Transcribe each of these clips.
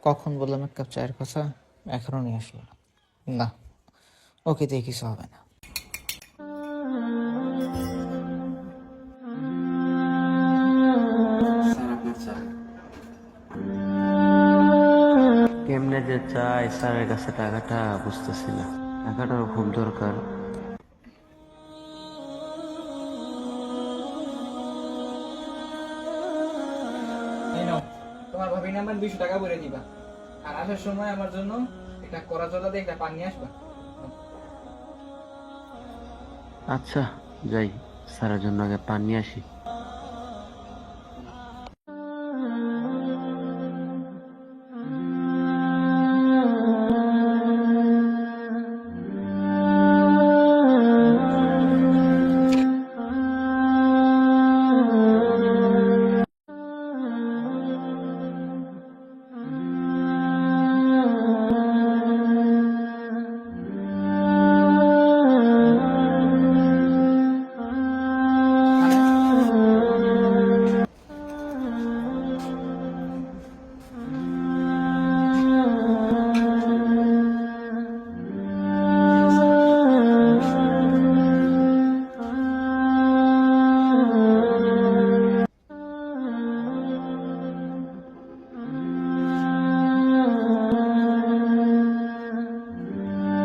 কখন বললাম এক কাপ চায়ের কথা, এখনো নিয়ে আসলো না। ওকে দিয়ে কিছু হবে না। কেমনে যে চাই স্যারের কাছে টাকাটা বুঝতেছি না, টাকাটাও খুব দরকার। এই নাও, তোমার ভাবি নাম্বার 200 টাকা ভরে দিবা। আর আসার সময় আমার জন্য একটা কড়া চলা দিয়ে একটা পানি আসবা। আচ্ছা যাই, স্যারের জন্য আগে পানি নিয়ে আসি।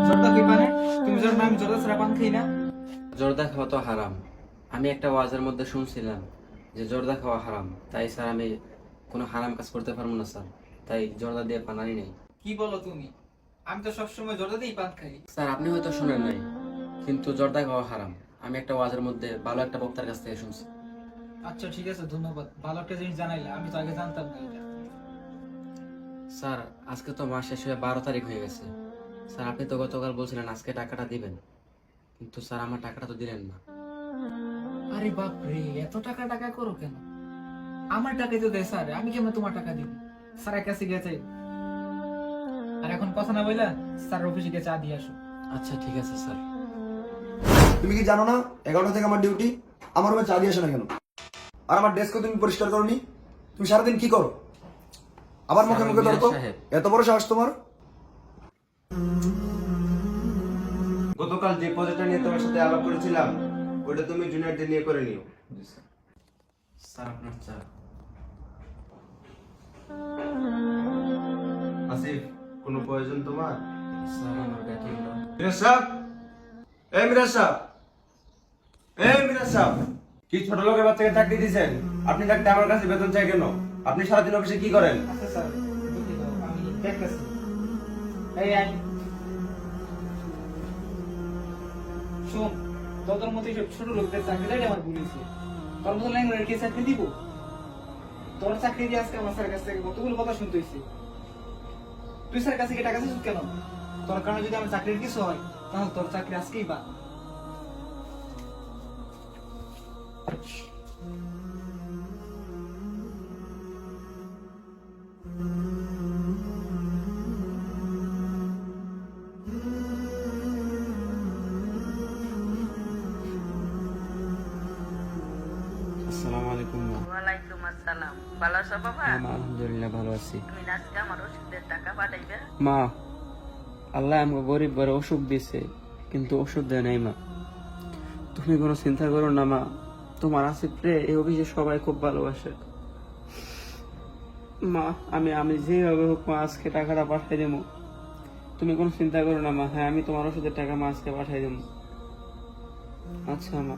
জর্দা কি পানে? তুমি জানো না আমি জর্দা ছাড়া পান খাই না। জর্দা খাওয়া তো হারাম। আমি একটা ওয়াজের মধ্যে শুনছিলাম যে জর্দা খাওয়া হারাম, তাই স্যার আমি কোনো হারাম কাজ করতে পারবো না স্যার, তাই জর্দা দিয়ে পান আনি নাই। কি বলো তুমি? আমি তো সবসময় জর্দা দিয়েই পান খাই। স্যার আপনি হয়তো শুনেন নাই, কিন্তু জর্দা খাওয়া হারাম আমি একটা ওয়াজের মধ্যে ভালো একটা বক্তার কাছ থেকে শুনছি। আচ্ছা ঠিক আছে, ধন্যবাদ, ভালো একটা জিনিস জানাইলা, আমি তো আগে জানতাম না এটা। স্যার আজকে তো মাস শেষ হয়ে 12 তারিখ হয়ে গেছে। স্যার আপনি তো গতকাল বলছিলেন আজকে টাকাটা দিবেন, কিন্তু স্যার আমার টাকাটা তো দিলেন না। আরে বাপ রে, এত টাকা টাকা করো কেন? আমার টাকাই তো দেয় স্যার, আমি কেমন তোমার টাকা দিব? স্যারের কাছে গেছে। আর এখন কথা না বললা, স্যার অফিসে গিয়ে চা দিয়ে আসো। আচ্ছা ঠিক আছে স্যার। তুমি কি জানো না 11টা থেকে আমার ডিউটি? আমার রুমে চা দিয়ে আসে না কেন? আর আমার ডেস্কও তুমি পরিষ্কার করনি? তুমি সারাদিন কি করো? আবার মুখে মুখে স্যার, তর্ক? সাহেব। এত বড় সাহস তোমার? গতকাল যে প্রজেক্টটা নিয়ে তোমার সাথে আলাপ করেছিলাম ওটা তুমি জুনিয়রদের নিয়ে করে নিও। স্যার আপনার চা। আসিফ, কোনো প্রয়োজন তোমার? স্যার আমার ব্যাটিংটা। মিরাজ সাহেব, এই মিরাজ সাহেব, এই মিরাজ সাহেব, কি ছোট লোকের বাচ্চাকে চাকরি দিয়েছেন? আপনি থাকতে আমার কাছে বেতন চাই কেন? আপনি সারাদিন অফিসে কি করেন? আচ্ছা স্যার, বুঝলি তো, আমি দেখতেছি। এই আই শোন, তোদের মতো সব ছোট লোকদের চাকরি দেয় আমার বলেছে। তোর মতো ল্যাঙ্গুয়েজের কি চাকরি দিব? তোর চাকরি দিয়ে আজকে আমার স্যারের কাছ থেকে কতগুলো কথা শুনতে হয়েছে। তুই স্যারের কাছে গিয়ে টাকা চাইছিস কেন? তোর কারণে যদি আমার চাকরির কিছু হয়, তাহলে তোর চাকরি আজকেই বা। আসসালামু আলাইকুম মা। ওয়ালাইকুম আসসালাম। ভালো আছো বাবা? হ্যাঁ মা, আলহামদুলিল্লাহ ভালো আছি। তুমি আজকে আমার ওষুধের টাকা পাঠাইবে? মা, আল্লাহ আমাকে গরিব বড় অসুখ দিছে, কিন্তু ওষুধ দেয় নাই মা। তুমি কোনো চিন্তা করো না মা, তোমার আসিফ রে এই অফিসে সবাই খুব ভালোবাসে। মা আমি আমি যেভাবে হোক মা আজকে টাকাটা পাঠাই দেবো, তুমি কোনো চিন্তা করো না মা। হ্যাঁ আমি তোমার ওষুধের টাকা মা আজকে পাঠাই দেবো। আচ্ছা মা।